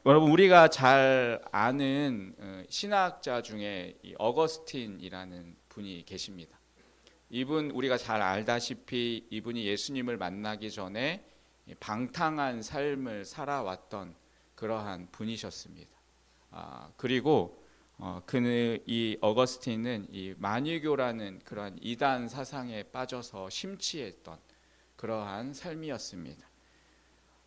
여러분 우리가 잘 아는 신학자 중에 이 어거스틴이라는 분이 계십니다. 이분 우리가 잘 알다시피 이분이 예수님을 만나기 전에 방탕한 삶을 살아왔던 그러한 분이셨습니다. 그리고 그는 이 어거스틴은 이 만유교라는 그러한 이단 사상에 빠져서 심취했던 그러한 삶이었습니다.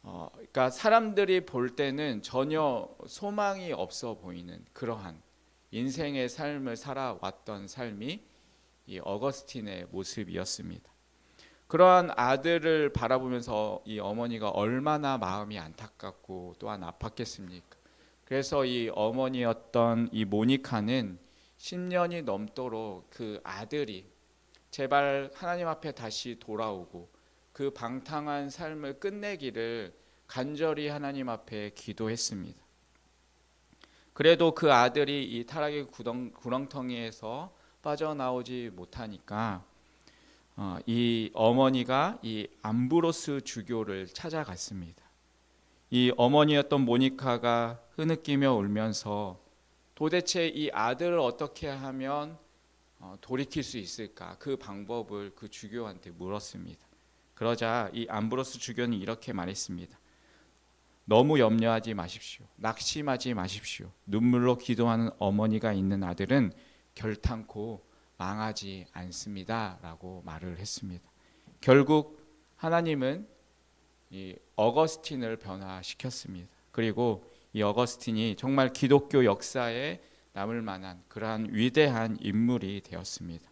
그러니까 사람들이 볼 때는 전혀 소망이 없어 보이는 그러한 인생의 삶을 살아왔던 삶이 이 어거스틴의 모습이었습니다. 그러한 아들을 바라보면서 이 어머니가 얼마나 마음이 안타깝고 또한 아팠겠습니까? 그래서 이 어머니였던 이 모니카는 10년이 넘도록 그 아들이 제발 하나님 앞에 다시 돌아오고 그 방탕한 삶을 끝내기를 간절히 하나님 앞에 기도했습니다. 그래도 그 아들이 이 타락의 구렁텅이에서 빠져나오지 못하니까 이 어머니가 이 암브로스 주교를 찾아갔습니다. 이 어머니였던 모니카가 흐느끼며 울면서 도대체 이 아들을 어떻게 하면 돌이킬 수 있을까? 그 방법을 그 주교한테 물었습니다. 그러자 이 암브로스 주교는 이렇게 말했습니다. 너무 염려하지 마십시오. 낙심하지 마십시오. 눈물로 기도하는 어머니가 있는 아들은 결탄코 망하지 않습니다. 라고 말을 했습니다. 결국 하나님은 이 어거스틴을 변화시켰습니다. 그리고 이 어거스틴이 정말 기독교 역사에 남을 만한 그러한 위대한 인물이 되었습니다.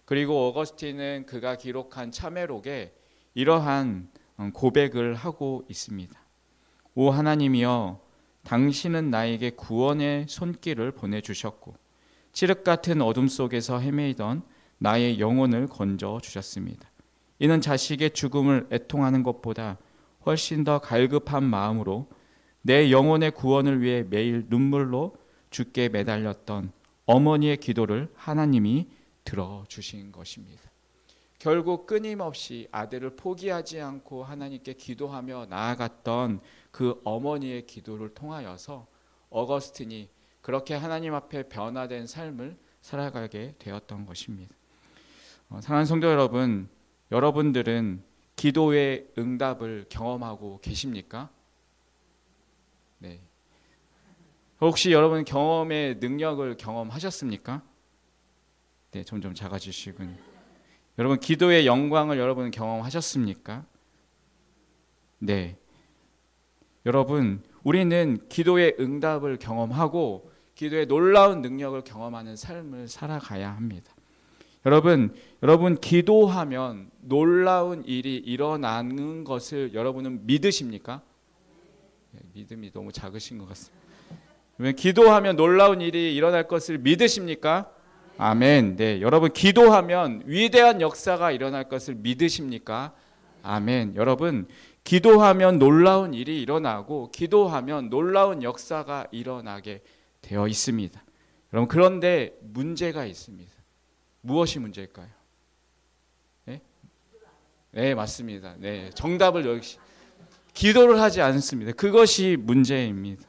그리고 어거스틴은 그가 기록한 참회록에 이러한 고백을 하고 있습니다. 오 하나님이여, 당신은 나에게 구원의 손길을 보내주셨고 칠흑 같은 어둠 속에서 헤매이던 나의 영혼을 건져 주셨습니다. 이는 자식의 죽음을 애통하는 것보다 훨씬 더 갈급한 마음으로 내 영혼의 구원을 위해 매일 눈물로 주께 매달렸던 어머니의 기도를 하나님이 들어주신 것입니다. 결국 끊임없이 아들을 포기하지 않고 하나님께 기도하며 나아갔던 그 어머니의 기도를 통하여서 어거스틴이 그렇게 하나님 앞에 변화된 삶을 살아가게 되었던 것입니다. 사랑하는 성도 여러분, 여러분들은 기도의 응답을 경험하고 계십니까? 네. 혹시 여러분 경험의 능력을 경험하셨습니까? 네, 점점 작아지시군. 여러분 기도의 영광을 여러분 경험하셨습니까? 네. 여러분 우리는 기도의 응답을 경험하고 기도의 놀라운 능력을 경험하는 삶을 살아가야 합니다. 여러분 기도하면 놀라운 일이 일어나는 것을 여러분은 믿으십니까? 네, 믿음이 너무 작으신 것 같습니다. 기도하면 놀라운 일이 일어날 것을 믿으십니까? 아멘. 네, 여러분 기도하면 위대한 역사가 일어날 것을 믿으십니까? 아멘. 여러분 기도하면 놀라운 일이 일어나고 기도하면 놀라운 역사가 일어나게 되어 있습니다. 여러분 그런데 문제가 있습니다. 무엇이 문제일까요? 네? 네, 맞습니다. 네, 정답을 역시 기도를 하지 않습니다. 그것이 문제입니다.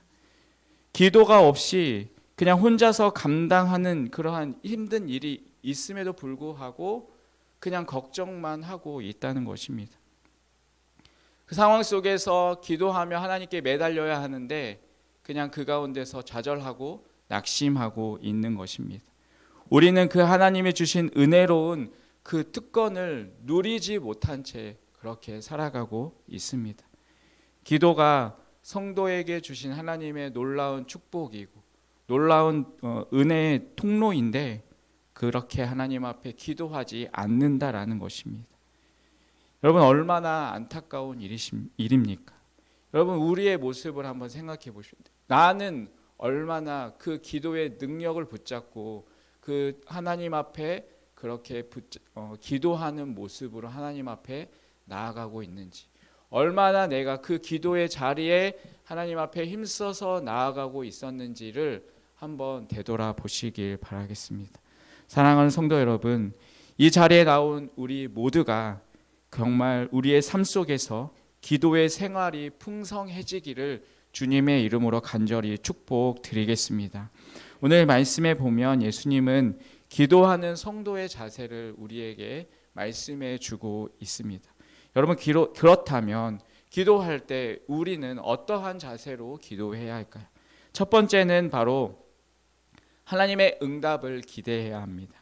기도가 없이 그냥 혼자서 감당하는 그러한 힘든 일이 있음에도 불구하고 그냥 걱정만 하고 있다는 것입니다. 그 상황 속에서 기도하며 하나님께 매달려야 하는데 그냥 그 가운데서 좌절하고 낙심하고 있는 것입니다. 우리는 그 하나님이 주신 은혜로운 그 특권을 누리지 못한 채 그렇게 살아가고 있습니다. 기도가 성도에게 주신 하나님의 놀라운 축복이고 놀라운 은혜의 통로인데 그렇게 하나님 앞에 기도하지 않는다라는 것입니다. 여러분 얼마나 안타까운 일입니까? 여러분 우리의 모습을 한번 생각해 보십시오. 나는 얼마나 그 기도의 능력을 붙잡고 그 하나님 앞에 그렇게 기도하는 모습으로 하나님 앞에 나아가고 있는지, 얼마나 내가 그 기도의 자리에 하나님 앞에 힘써서 나아가고 있었는지를 한번 되돌아보시길 바라겠습니다. 사랑하는 성도 여러분, 이 자리에 나온 우리 모두가 정말 우리의 삶 속에서 기도의 생활이 풍성해지기를 주님의 이름으로 간절히 축복드리겠습니다. 오늘 말씀에 보면 예수님은 기도하는 성도의 자세를 우리에게 말씀해 주고 있습니다. 여러분, 그렇다면 기도할 때 우리는 어떠한 자세로 기도해야 할까요? 첫 번째는 바로 하나님의 응답을 기대해야 합니다.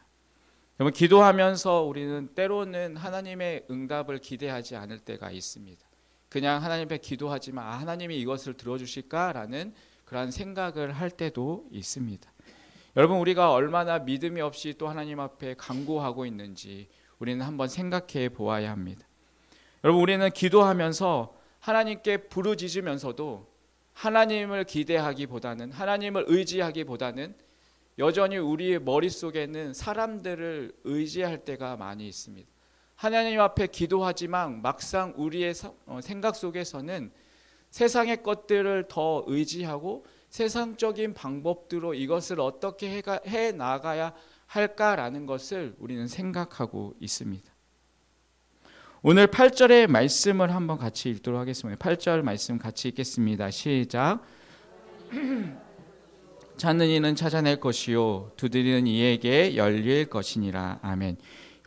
여러분, 기도하면서 우리는 때로는 하나님의 응답을 기대하지 않을 때가 있습니다. 그냥 하나님 앞에 기도하지만 하나님이 이것을 들어주실까라는 그런 생각을 할 때도 있습니다. 여러분, 우리가 얼마나 믿음이 없이 또 하나님 앞에 간구하고 있는지 우리는 한번 생각해 보아야 합니다. 여러분, 우리는 기도하면서 하나님께 부르짖으면서도 하나님을 기대하기보다는, 하나님을 의지하기보다는 여전히 우리의 머릿속에는 사람들을 의지할 때가 많이 있습니다. 하나님 앞에 기도하지만 막상 우리의 생각 속에서는 세상의 것들을 더 의지하고 세상적인 방법들로 이것을 어떻게 해 나가야 할까라는 것을 우리는 생각하고 있습니다. 오늘 8절의 말씀을 한번 같이 읽도록 하겠습니다. 8절 말씀 같이 읽겠습니다. 시작. 찾는 이는 찾아낼 것이요 두드리는 이에게 열릴 것이니라. 아멘.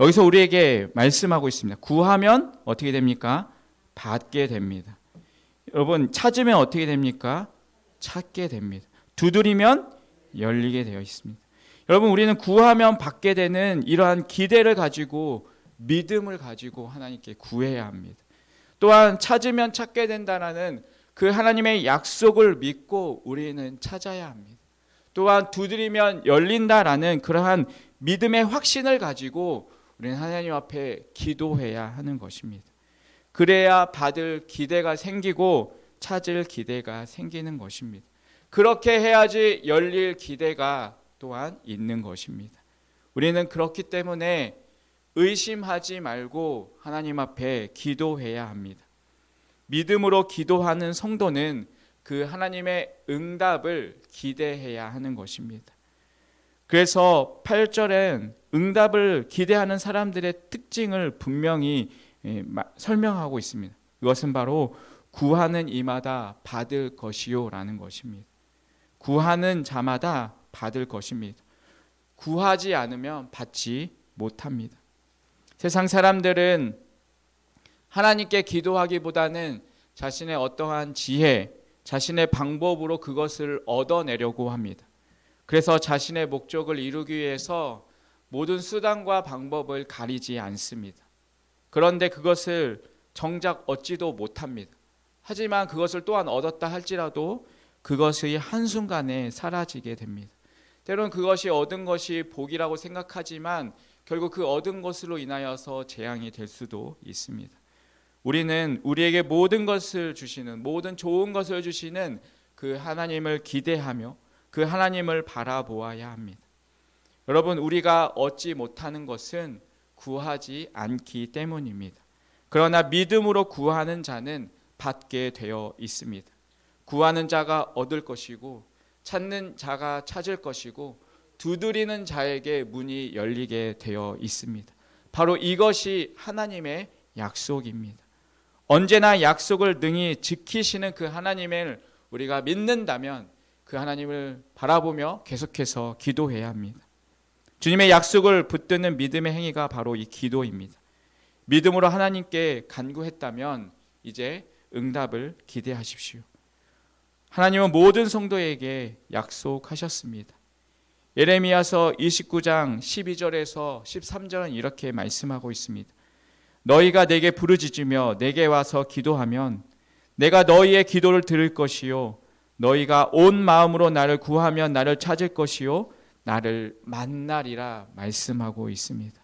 여기서 우리에게 말씀하고 있습니다. 구하면 어떻게 됩니까? 받게 됩니다. 여러분, 찾으면 어떻게 됩니까? 찾게 됩니다. 두드리면 열리게 되어 있습니다. 여러분, 우리는 구하면 받게 되는 이러한 기대를 가지고 믿음을 가지고 하나님께 구해야 합니다. 또한 찾으면 찾게 된다는 그 하나님의 약속을 믿고 우리는 찾아야 합니다. 또한 두드리면 열린다라는 그러한 믿음의 확신을 가지고 우리는 하나님 앞에 기도해야 하는 것입니다. 그래야 받을 기대가 생기고 찾을 기대가 생기는 것입니다. 그렇게 해야지 열릴 기대가 또한 있는 것입니다. 우리는 그렇기 때문에 의심하지 말고 하나님 앞에 기도해야 합니다. 믿음으로 기도하는 성도는 그 하나님의 응답을 기대해야 하는 것입니다. 그래서 8절엔 응답을 기대하는 사람들의 특징을 분명히 설명하고 있습니다. 그것은 바로 구하는 이마다 받을 것이요 라는 것입니다. 구하는 자마다 받을 것입니다. 구하지 않으면 받지 못합니다. 세상 사람들은 하나님께 기도하기보다는 자신의 어떠한 지혜, 자신의 방법으로 그것을 얻어내려고 합니다. 그래서 자신의 목적을 이루기 위해서 모든 수단과 방법을 가리지 않습니다. 그런데 그것을 정작 얻지도 못합니다. 하지만 그것을 또한 얻었다 할지라도 그것이 한순간에 사라지게 됩니다. 때로는 그것이 얻은 것이 복이라고 생각하지만 결국 그 얻은 것으로 인하여서 재앙이 될 수도 있습니다. 우리는 우리에게 모든 것을 주시는, 모든 좋은 것을 주시는 그 하나님을 기대하며 그 하나님을 바라보아야 합니다. 여러분, 우리가 얻지 못하는 것은 구하지 않기 때문입니다. 그러나 믿음으로 구하는 자는 받게 되어 있습니다. 구하는 자가 얻을 것이고 찾는 자가 찾을 것이고 두드리는 자에게 문이 열리게 되어 있습니다. 바로 이것이 하나님의 약속입니다. 언제나 약속을 능히 지키시는 그 하나님을 우리가 믿는다면 그 하나님을 바라보며 계속해서 기도해야 합니다. 주님의 약속을 붙드는 믿음의 행위가 바로 이 기도입니다. 믿음으로 하나님께 간구했다면 이제 응답을 기대하십시오. 하나님은 모든 성도에게 약속하셨습니다. 예레미야서 29장 12절에서 13절은 이렇게 말씀하고 있습니다. 너희가 내게 부르짖으며 내게 와서 기도하면 내가 너희의 기도를 들을 것이요 너희가 온 마음으로 나를 구하면 나를 찾을 것이요 나를 만나리라 말씀하고 있습니다.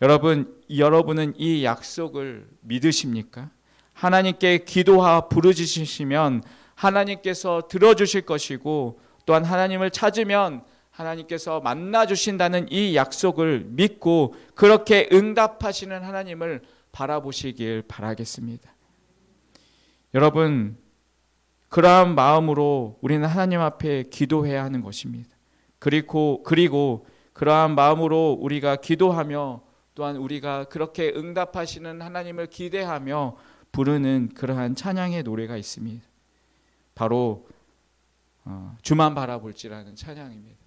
여러분은 이 약속을 믿으십니까? 하나님께 기도하여 부르짖으시면 하나님께서 들어주실 것이고 또한 하나님을 찾으면 하나님께서 만나주신다는 이 약속을 믿고 그렇게 응답하시는 하나님을 바라보시길 바라겠습니다. 여러분, 그러한 마음으로 우리는 하나님 앞에 기도해야 하는 것입니다. 그리고 그러한 마음으로 우리가 기도하며 또한 우리가 그렇게 응답하시는 하나님을 기대하며 부르는 그러한 찬양의 노래가 있습니다. 바로 주만 바라볼지라는 찬양입니다.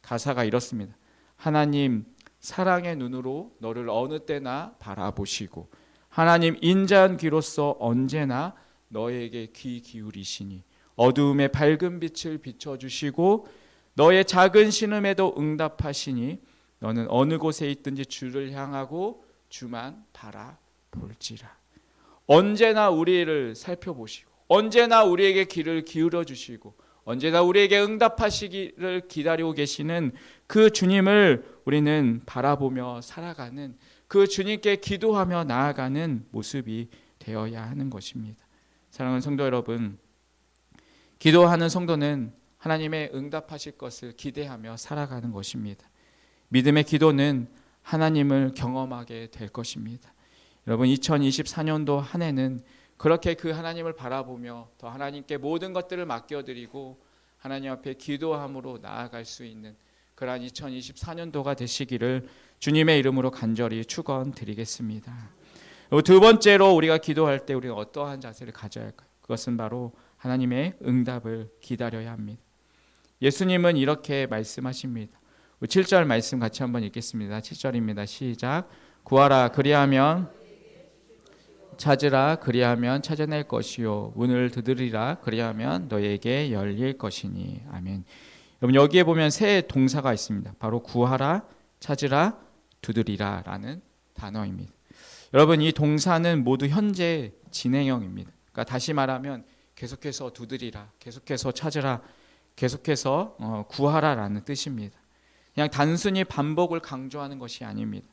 가사가 이렇습니다. 하나님 사랑의 눈으로 너를 어느 때나 바라보시고 하나님 인자한 귀로서 언제나 너에게 귀 기울이시니 어두움에 밝은 빛을 비춰주시고 너의 작은 신음에도 응답하시니 너는 어느 곳에 있든지 주를 향하고 주만 바라볼지라. 언제나 우리를 살펴보시고 언제나 우리에게 귀를 기울여 주시고 언제나 우리에게 응답하시기를 기다리고 계시는 그 주님을 우리는 바라보며 살아가는, 그 주님께 기도하며 나아가는 모습이 되어야 하는 것입니다. 사랑하는 성도 여러분, 기도하는 성도는 하나님의 응답하실 것을 기대하며 살아가는 것입니다. 믿음의 기도는 하나님을 경험하게 될 것입니다. 여러분, 2024년도 한 해는 그렇게 그 하나님을 바라보며 더 하나님께 모든 것들을 맡겨드리고 하나님 앞에 기도함으로 나아갈 수 있는 그러한 2024년도가 되시기를 주님의 이름으로 간절히 축원드리겠습니다. 두 번째로 우리가 기도할 때 우리는 어떠한 자세를 가져야 할까요? 그것은 바로 하나님의 응답을 기다려야 합니다. 예수님은 이렇게 말씀하십니다. 7절 말씀 같이 한번 읽겠습니다. 7절입니다. 시작. 구하라 그리하면 찾으라 그리하면 찾아낼 것이요 문을 두드리라 그리하면 너에게 열릴 것이니. 아멘. 여러분, 여기에 보면 세 동사가 있습니다. 바로 구하라, 찾으라, 두드리라 라는 단어입니다. 여러분, 이 동사는 모두 현재 진행형입니다. 그러니까 다시 말하면 계속해서 두드리라, 계속해서 찾으라, 계속해서 구하라 라는 뜻입니다. 그냥 단순히 반복을 강조하는 것이 아닙니다.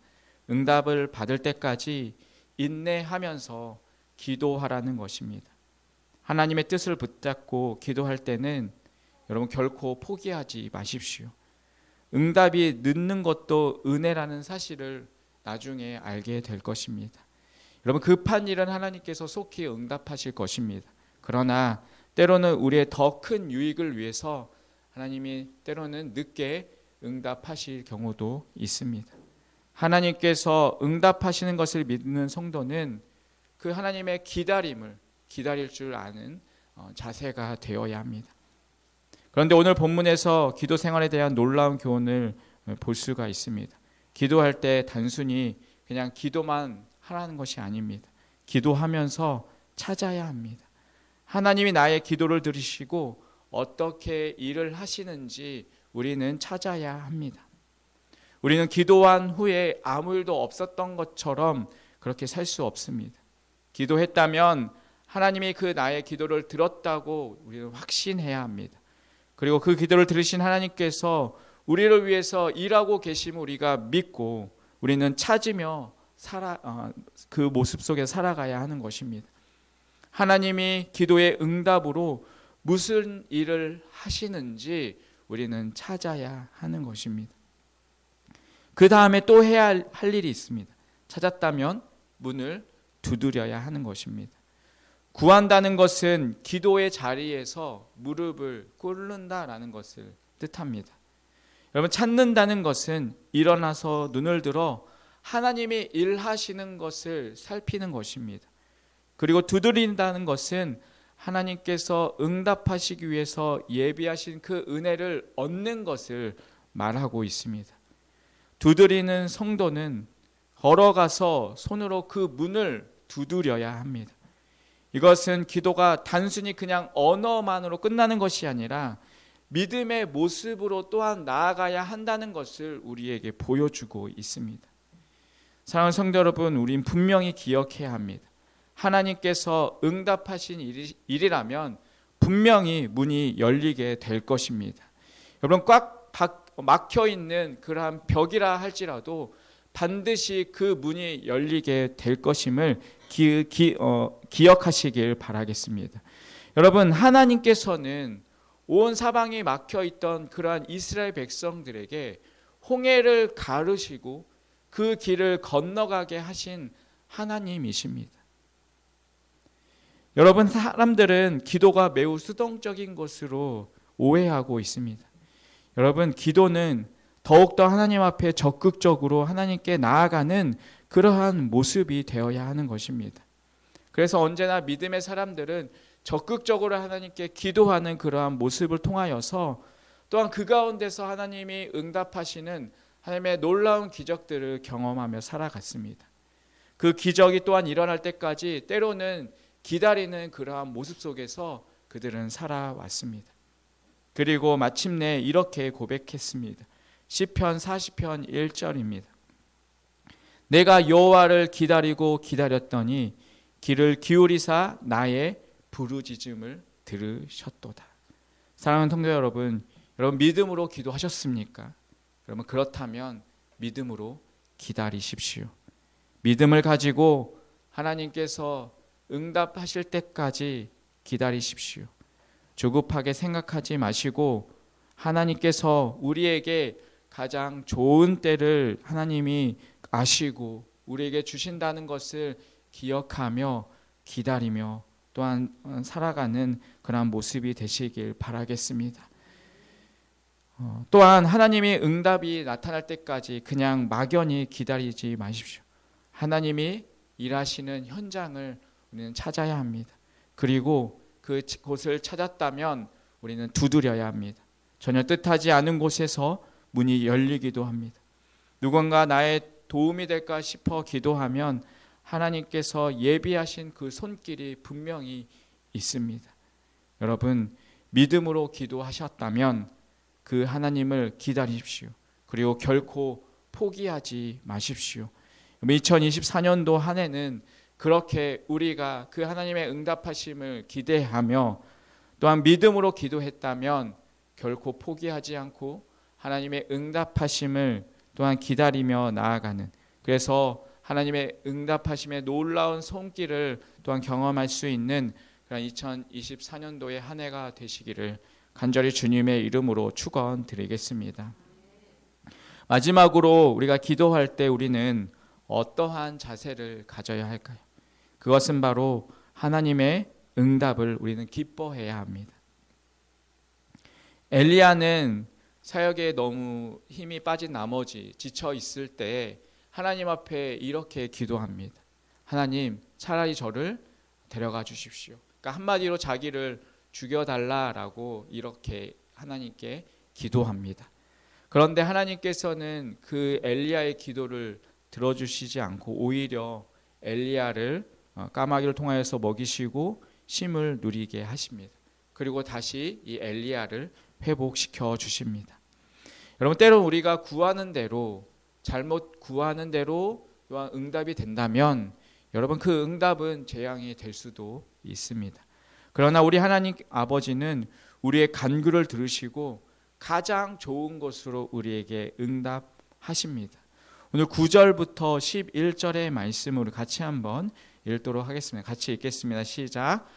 응답을 받을 때까지 인내하면서 기도하라는 것입니다. 하나님의 뜻을 붙잡고 기도할 때는 여러분 결코 포기하지 마십시오. 응답이 늦는 것도 은혜라는 사실을 나중에 알게 될 것입니다. 여러분, 급한 일은 하나님께서 속히 응답하실 것입니다. 그러나 때로는 우리의 더 큰 유익을 위해서 하나님이 때로는 늦게 응답하실 경우도 있습니다. 하나님께서 응답하시는 것을 믿는 성도는 그 하나님의 기다림을 기다릴 줄 아는 자세가 되어야 합니다. 그런데 오늘 본문에서 기도 생활에 대한 놀라운 교훈을 볼 수가 있습니다. 기도할 때 단순히 그냥 기도만 하라는 것이 아닙니다. 기도하면서 찾아야 합니다. 하나님이 나의 기도를 들으시고 어떻게 일을 하시는지 우리는 찾아야 합니다. 우리는 기도한 후에 아무 일도 없었던 것처럼 그렇게 살 수 없습니다. 기도했다면 하나님이 그 나의 기도를 들었다고 우리는 확신해야 합니다. 그리고 그 기도를 들으신 하나님께서 우리를 위해서 일하고 계심을 우리가 믿고 우리는 찾으며 그 모습 속에 살아가야 하는 것입니다. 하나님이 기도의 응답으로 무슨 일을 하시는지 우리는 찾아야 하는 것입니다. 그 다음에 또 해야 할 일이 있습니다. 찾았다면 문을 두드려야 하는 것입니다. 구한다는 것은 기도의 자리에서 무릎을 꿇는다라는 것을 뜻합니다. 여러분, 찾는다는 것은 일어나서 눈을 들어 하나님이 일하시는 것을 살피는 것입니다. 그리고 두드린다는 것은 하나님께서 응답하시기 위해서 예비하신 그 은혜를 얻는 것을 말하고 있습니다. 두드리는 성도는 걸어가서 손으로 그 문을 두드려야 합니다. 이것은 기도가 단순히 그냥 언어만으로 끝나는 것이 아니라 믿음의 모습으로 또한 나아가야 한다는 것을 우리에게 보여주고 있습니다. 사랑하는 성도 여러분, 우린 분명히 기억해야 합니다. 하나님께서 응답하신 일이라면 분명히 문이 열리게 될 것입니다. 여러분, 꽉 막혀있는 그러한 벽이라 할지라도 반드시 그 문이 열리게 될 것임을 기억하시길 바라겠습니다. 여러분, 하나님께서는 온 사방이 막혀있던 그러한 이스라엘 백성들에게 홍해를 가르시고 그 길을 건너가게 하신 하나님이십니다. 여러분, 사람들은 기도가 매우 수동적인 것으로 오해하고 있습니다. 여러분, 기도는 더욱더 하나님 앞에 적극적으로 하나님께 나아가는 그러한 모습이 되어야 하는 것입니다. 그래서 언제나 믿음의 사람들은 적극적으로 하나님께 기도하는 그러한 모습을 통하여서 또한 그 가운데서 하나님이 응답하시는 하나님의 놀라운 기적들을 경험하며 살아갔습니다. 그 기적이 또한 일어날 때까지 때로는 기다리는 그러한 모습 속에서 그들은 살아왔습니다. 그리고 마침내 이렇게 고백했습니다. 시편 40편 1절입니다. 내가 여호와를 기다리고 기다렸더니 귀를 기울이사 나의 부르짖음을 들으셨도다. 사랑하는 성도 여러분, 여러분 믿음으로 기도하셨습니까? 여러분 그렇다면 믿음으로 기다리십시오. 믿음을 가지고 하나님께서 응답하실 때까지 기다리십시오. 조급하게 생각하지 마시고 하나님께서 우리에게 가장 좋은 때를 하나님이 아시고 우리에게 주신다는 것을 기억하며 기다리며 또한 살아가는 그런 모습이 되시길 바라겠습니다. 또한 하나님의 응답이 나타날 때까지 그냥 막연히 기다리지 마십시오. 하나님이 일하시는 현장을 우리는 찾아야 합니다. 그리고 그곳을 찾았다면 우리는 두드려야 합니다. 전혀 뜻하지 않은 곳에서 문이 열리기도 합니다. 누군가 나의 도움이 될까 싶어 기도하면 하나님께서 예비하신 그 손길이 분명히 있습니다. 여러분 믿음으로 기도하셨다면 그 하나님을 기다리십시오. 그리고 결코 포기하지 마십시오. 2024년도 한 해는 그렇게 우리가 그 하나님의 응답하심을 기대하며 또한 믿음으로 기도했다면 결코 포기하지 않고 하나님의 응답하심을 또한 기다리며 나아가는, 그래서 하나님의 응답하심의 놀라운 손길을 또한 경험할 수 있는 그런 2024년도의 한 해가 되시기를 간절히 주님의 이름으로 축원드리겠습니다. 마지막으로 우리가 기도할 때 우리는 어떠한 자세를 가져야 할까요? 그것은 바로 하나님의 응답을 우리는 기뻐해야 합니다. 엘리야는 사역에 너무 힘이 빠진 나머지 지쳐 있을 때 하나님 앞에 이렇게 기도합니다. 하나님, 차라리 저를 데려가 주십시오. 그러니까 한마디로 자기를 죽여달라라고 이렇게 하나님께 기도합니다. 그런데 하나님께서는 그 엘리야의 기도를 들어주시지 않고 오히려 엘리야를 까마귀를 통하여서 먹이시고 쉼을 누리게 하십니다. 그리고 다시 이 엘리야를 회복시켜 주십니다. 여러분 때로 우리가 구하는 대로, 잘못 구하는 대로 또한 응답이 된다면 여러분 그 응답은 재앙이 될 수도 있습니다. 그러나 우리 하나님 아버지는 우리의 간구를 들으시고 가장 좋은 것으로 우리에게 응답하십니다. 오늘 9절부터 11절의 말씀을 같이 한번 읽도록 하겠습니다. 같이 읽겠습니다. 시작.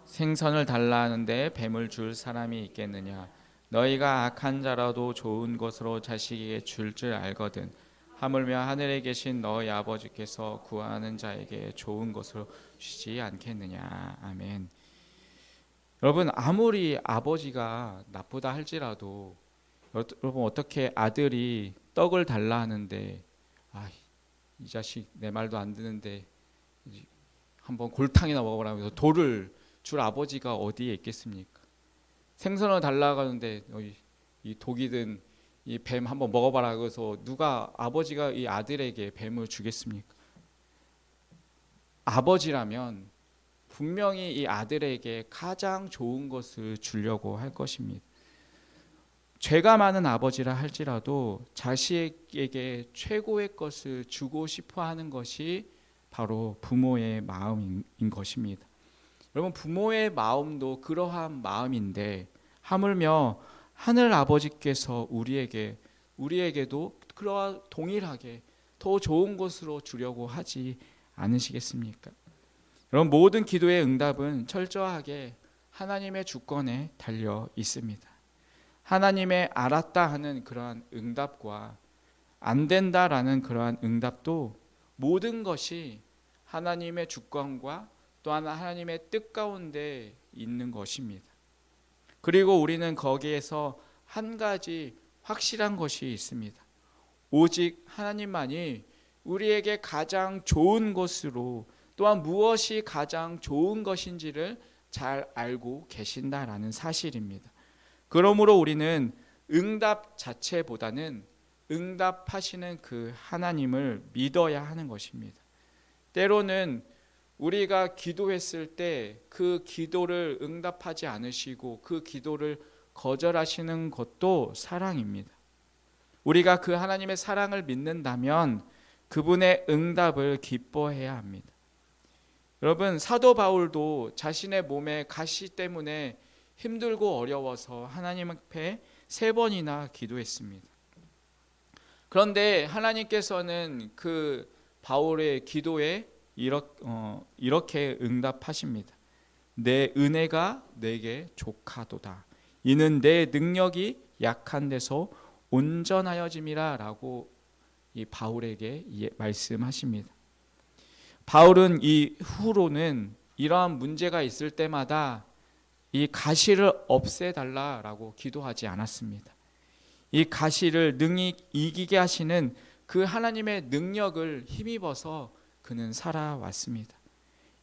생선을 달라는데 뱀을 줄 사람이 있겠느냐? 너희가 악한 자라도 좋은 것으로 자식에게 줄 알거든. 하물며 하늘에 계신 너희 아버지께서 구하는 자에게 좋은 것으로 주시지 않겠느냐. 아멘. 여러분 아무리 아버지가 나쁘다 할지라도 여러분 어떻게 아들이 떡을 달라 하는데 이 자식 내 말도 안 듣는데 한번 골탕이나 먹어보라고 해서 돌을 줄 아버지가 어디에 있겠습니까? 생선을 달라고 하는데 이 독이 든 이 뱀 한번 먹어봐라 그래서 누가 아버지가 이 아들에게 뱀을 주겠습니까? 아버지라면 분명히 이 아들에게 가장 좋은 것을 주려고 할 것입니다. 죄가 많은 아버지라 할지라도 자식에게 최고의 것을 주고 싶어 하는 것이 바로 부모의 마음인 것입니다. 여러분 부모의 마음도 그러한 마음인데 하물며 하늘 아버지께서 우리에게도 그러한 동일하게 더 좋은 것으로 주려고 하지 않으시겠습니까? 여러분 모든 기도의 응답은 철저하게 하나님의 주권에 달려 있습니다. 하나님의 알았다 하는 그러한 응답과 안 된다라는 그러한 응답도 모든 것이 하나님의 주권과 또한 하나님의 뜻 가운데 있는 것입니다. 그리고 우리는 거기에서 한 가지 확실한 것이 있습니다. 오직 하나님만이 우리에게 가장 좋은 것으로 또한 무엇이 가장 좋은 것인지를 잘 알고 계신다라는 사실입니다. 그러므로 우리는 응답 자체보다는 응답하시는 그 하나님을 믿어야 하는 것입니다. 때로는 우리가 기도했을 때 그 기도를 응답하지 않으시고 그 기도를 거절하시는 것도 사랑입니다. 우리가 그 하나님의 사랑을 믿는다면 그분의 응답을 기뻐해야 합니다. 여러분, 사도 바울도 자신의 몸에 가시 때문에 힘들고 어려워서 하나님 앞에 3번이나 기도했습니다. 그런데 하나님께서는 그 바울의 기도에 이렇게 응답하십니다. 내 은혜가 내게 족하도다. 이는 내 능력이 약한 데서 온전하여짐이라 라고 이 바울에게 말씀하십니다. 바울은 이후로는 이러한 문제가 있을 때마다 이 가시를 없애달라라고 기도하지 않았습니다. 이 가시를 능히 이기게 하시는 그 하나님의 능력을 힘입어서 그는 살아왔습니다.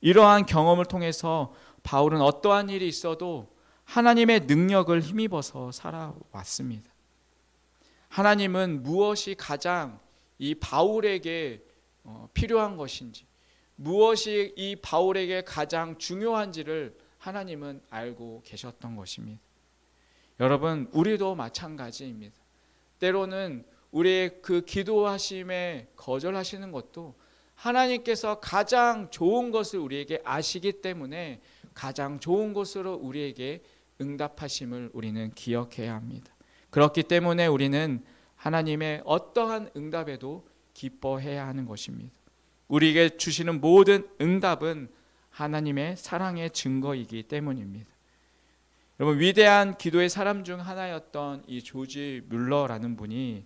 이러한 경험을 통해서 바울은 어떠한 일이 있어도 하나님의 능력을 힘입어서 살아왔습니다. 하나님은 무엇이 가장 이 바울에게 필요한 것인지, 무엇이 이 바울에게 가장 중요한지를 하나님은 알고 계셨던 것입니다. 여러분, 우리도 마찬가지입니다. 때로는 우리의 그 기도하심에 거절하시는 것도 하나님께서 가장 좋은 것을 우리에게 아시기 때문에 가장 좋은 것으로 우리에게 응답하심을 우리는 기억해야 합니다. 그렇기 때문에 우리는 하나님의 어떠한 응답에도 기뻐해야 하는 것입니다. 우리에게 주시는 모든 응답은 하나님의 사랑의 증거이기 때문입니다. 여러분, 위대한 기도의 사람 중 하나였던 이 조지 뮬러라는 분이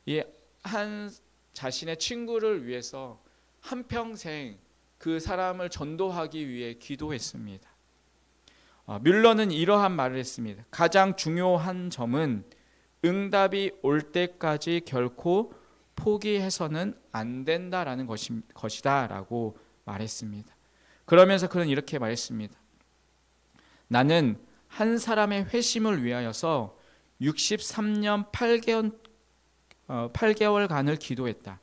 이 한 자신의 친구를 위해서 한평생 그 사람을 전도하기 위해 기도했습니다. 뮬러는 이러한 말을 했습니다. 가장 중요한 점은 응답이 올 때까지 결코 포기해서는 안 된다라는 것이다 라고 말했습니다. 그러면서 그는 이렇게 말했습니다. 나는 한 사람의 회심을 위하여서 63년 8개월간을 기도했다.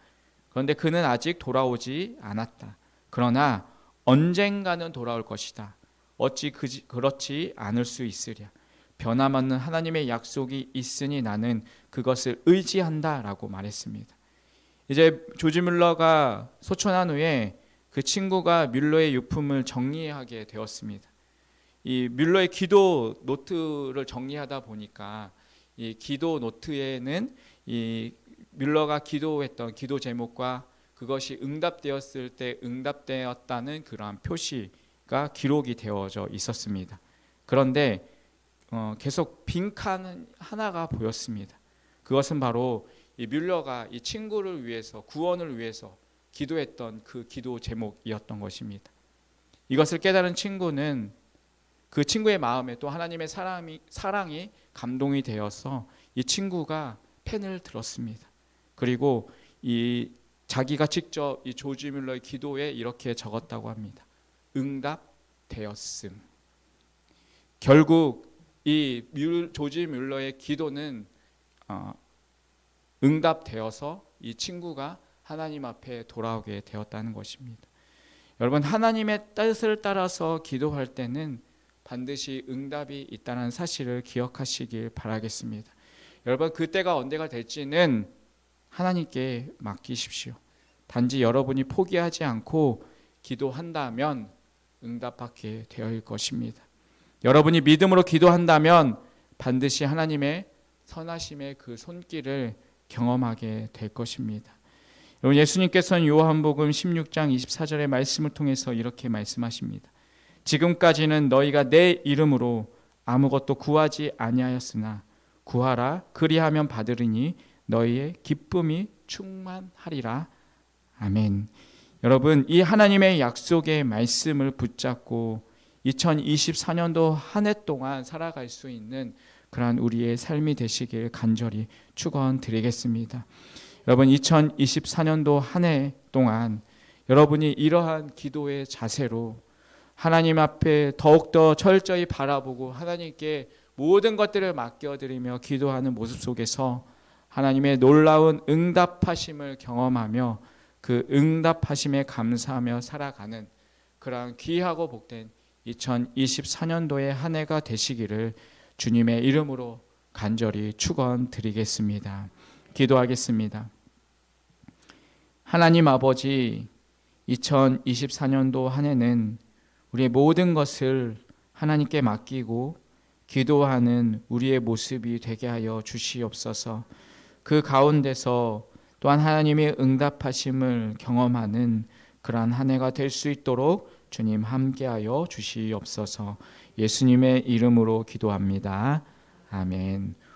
그런데 그는 아직 돌아오지 않았다. 그러나 언젠가는 돌아올 것이다. 어찌 그렇지 않을 수 있으랴. 변함없는 하나님의 약속이 있으니 나는 그것을 의지한다 라고 말했습니다. 이제 조지 뮬러가 소천한 후에 그 친구가 뮬러의 유품을 정리하게 되었습니다. 이 뮬러의 기도 노트를 정리하다 보니까 이 기도 노트에는 이 뮬러가 기도했던 기도 제목과 그것이 응답되었을 때 응답되었다는 그러한 표시가 기록이 되어져 있었습니다. 그런데 계속 빈칸 하나가 보였습니다. 그것은 바로 이 뮬러가 이 친구를 위해서 구원을 위해서 기도했던 그 기도 제목이었던 것입니다. 이것을 깨달은 친구는 그 친구의 마음에 또 하나님의 사랑이 감동이 되어서 이 친구가 펜을 들었습니다. 그리고 이 자기가 직접 이 조지 뮬러의 기도에 이렇게 적었다고 합니다. 응답되었음. 결국 이 조지 뮬러의 기도는 응답되어서 이 친구가 하나님 앞에 돌아오게 되었다는 것입니다. 여러분, 하나님의 뜻을 따라서 기도할 때는 반드시 응답이 있다는 사실을 기억하시길 바라겠습니다. 여러분, 그때가 언제가 될지는 하나님께 맡기십시오. 단지 여러분이 포기하지 않고 기도한다면 응답받게 되어질 것입니다. 여러분이 믿음으로 기도한다면 반드시 하나님의 선하심의 그 손길을 경험하게 될 것입니다. 여러분, 예수님께서는 요한복음 16장 24절의 말씀을 통해서 이렇게 말씀하십니다. 지금까지는 너희가 내 이름으로 아무것도 구하지 아니하였으나 구하라 그리하면 받으리니 너희의 기쁨이 충만하리라. 아멘. 여러분, 이 하나님의 약속의 말씀을 붙잡고 2024년도 한 해 동안 살아갈 수 있는 그러한 우리의 삶이 되시길 간절히 축원드리겠습니다. 여러분, 2024년도 한 해 동안 여러분이 이러한 기도의 자세로 하나님 앞에 더욱더 철저히 바라보고 하나님께 모든 것들을 맡겨드리며 기도하는 모습 속에서 하나님의 놀라운 응답하심을 경험하며 그 응답하심에 감사하며 살아가는 그러한 귀하고 복된 2024년도의 한 해가 되시기를 주님의 이름으로 간절히 축원드리겠습니다. 기도하겠습니다. 하나님 아버지, 2024년도 한 해는 우리의 모든 것을 하나님께 맡기고 기도하는 우리의 모습이 되게 하여 주시옵소서. 그 가운데서 또한 하나님의 응답하심을 경험하는 그러한 한 해가 될 수 있도록 주님 함께하여 주시옵소서. 예수님의 이름으로 기도합니다. 아멘.